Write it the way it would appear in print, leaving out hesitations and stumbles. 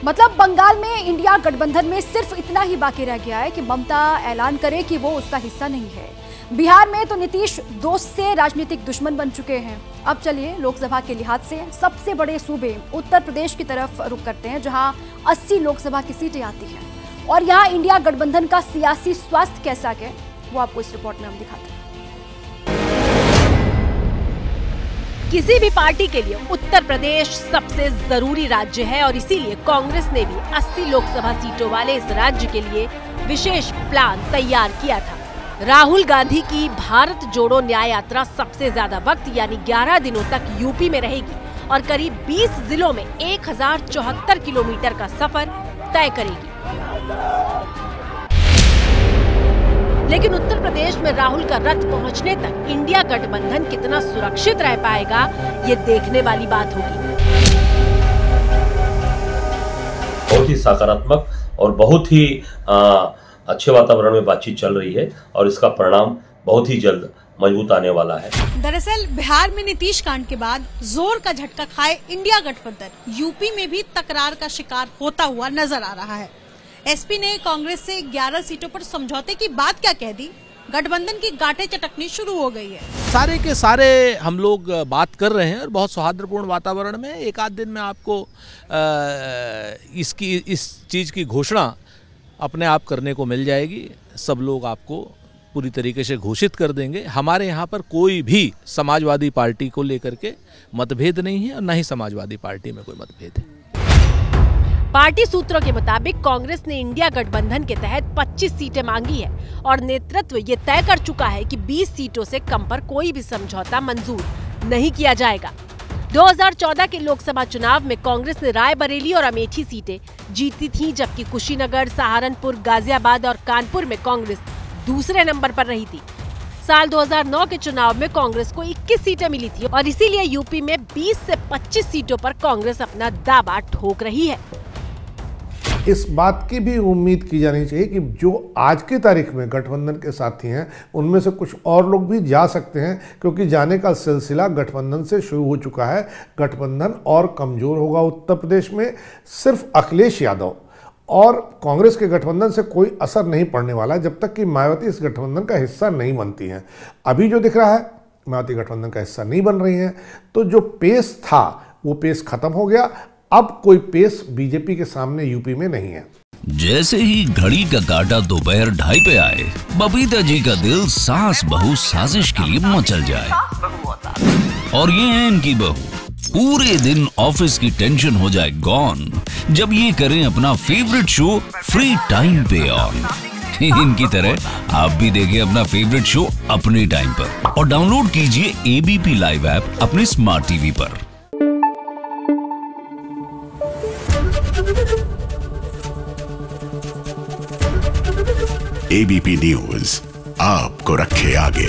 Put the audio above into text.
मतलब बंगाल में इंडिया गठबंधन में सिर्फ इतना ही बाकी रह गया है कि ममता ऐलान करे कि वो उसका हिस्सा नहीं है। बिहार में तो नीतीश दोस्त से राजनीतिक दुश्मन बन चुके हैं। अब चलिए लोकसभा के लिहाज से सबसे बड़े सूबे उत्तर प्रदेश की तरफ रुख करते हैं, जहां 80 लोकसभा की सीटें आती हैं और यहां इंडिया गठबंधन का सियासी स्वास्थ्य कैसा है वो आपको इस रिपोर्ट में हम दिखाते हैं। किसी भी पार्टी के लिए उत्तर प्रदेश सबसे जरूरी राज्य है और इसीलिए कांग्रेस ने भी 80 लोकसभा सीटों वाले इस राज्य के लिए विशेष प्लान तैयार किया था। राहुल गांधी की भारत जोड़ो न्याय यात्रा सबसे ज्यादा वक्त यानी 11 दिनों तक यूपी में रहेगी और करीब 20 जिलों में 1074 किलोमीटर का सफर तय करेगी। लेकिन उत्तर प्रदेश में राहुल का रथ पहुंचने तक इंडिया गठबंधन कितना सुरक्षित रह पाएगा, ये देखने वाली बात होगी। बहुत ही सकारात्मक और बहुत ही अच्छे वातावरण में बातचीत चल रही है और इसका परिणाम बहुत ही जल्द मजबूत आने वाला है। दरअसल बिहार में नीतीश कांड के बाद जोर का झटका खाए इंडिया गठबंधन यूपी में भी तकरार का शिकार होता हुआ नजर आ रहा है। एसपी ने कांग्रेस से 11 सीटों पर समझौते की बात क्या कह दी, गठबंधन की गांठें चटकनी शुरू हो गई है। सारे के सारे हम लोग बात कर रहे हैं और बहुत सौहार्दपूर्ण वातावरण में एक आध दिन में आपको इस चीज़ की घोषणा अपने आप करने को मिल जाएगी। सब लोग आपको पूरी तरीके से घोषित कर देंगे। हमारे यहाँ पर कोई भी समाजवादी पार्टी को लेकर के मतभेद नहीं है और न ही समाजवादी पार्टी में कोई मतभेद है। पार्टी सूत्रों के मुताबिक कांग्रेस ने इंडिया गठबंधन के तहत 25 सीटें मांगी है और नेतृत्व ये तय कर चुका है कि 20 सीटों से कम पर कोई भी समझौता मंजूर नहीं किया जाएगा। 2014 के लोकसभा चुनाव में कांग्रेस ने रायबरेली और अमेठी सीटें जीती थी, जबकि कुशीनगर, सहारनपुर, गाजियाबाद और कानपुर में कांग्रेस दूसरे नंबर पर रही थी। साल 2009 के चुनाव में कांग्रेस को 21 सीटें मिली थी और इसीलिए यूपी में 20 से 25 सीटों पर कांग्रेस अपना दावा ठोक रही है। इस बात की भी उम्मीद की जानी चाहिए कि जो आज की तारीख में गठबंधन के साथी हैं उनमें से कुछ और लोग भी जा सकते हैं, क्योंकि जाने का सिलसिला गठबंधन से शुरू हो चुका है। गठबंधन और कमज़ोर होगा उत्तर प्रदेश में। सिर्फ अखिलेश यादव और कांग्रेस के गठबंधन से कोई असर नहीं पड़ने वाला जब तक कि मायावती इस गठबंधन का हिस्सा नहीं बनती हैं। अभी जो दिख रहा है मायावती गठबंधन का हिस्सा नहीं बन रही हैं, तो जो पेस था वो पेस खत्म हो गया। अब कोई पेस बीजेपी के सामने यूपी में नहीं है। जैसे ही घड़ी का काटा दोपहर 2:30 पे आए, बबीता जी का दिल सास बहू साजिश के लिए मचल जाए। और ये है इनकी बहू, पूरे दिन ऑफिस की टेंशन हो जाए गॉन जब ये करें अपना फेवरेट शो फ्री टाइम पे ऑन। इनकी तरह आप भी देखिए अपना फेवरेट शो अपने टाइम पर और डाउनलोड कीजिए एबीपी लाइव ऐप अपने स्मार्ट टीवी पर। एबीपी न्यूज आपको रखे आगे।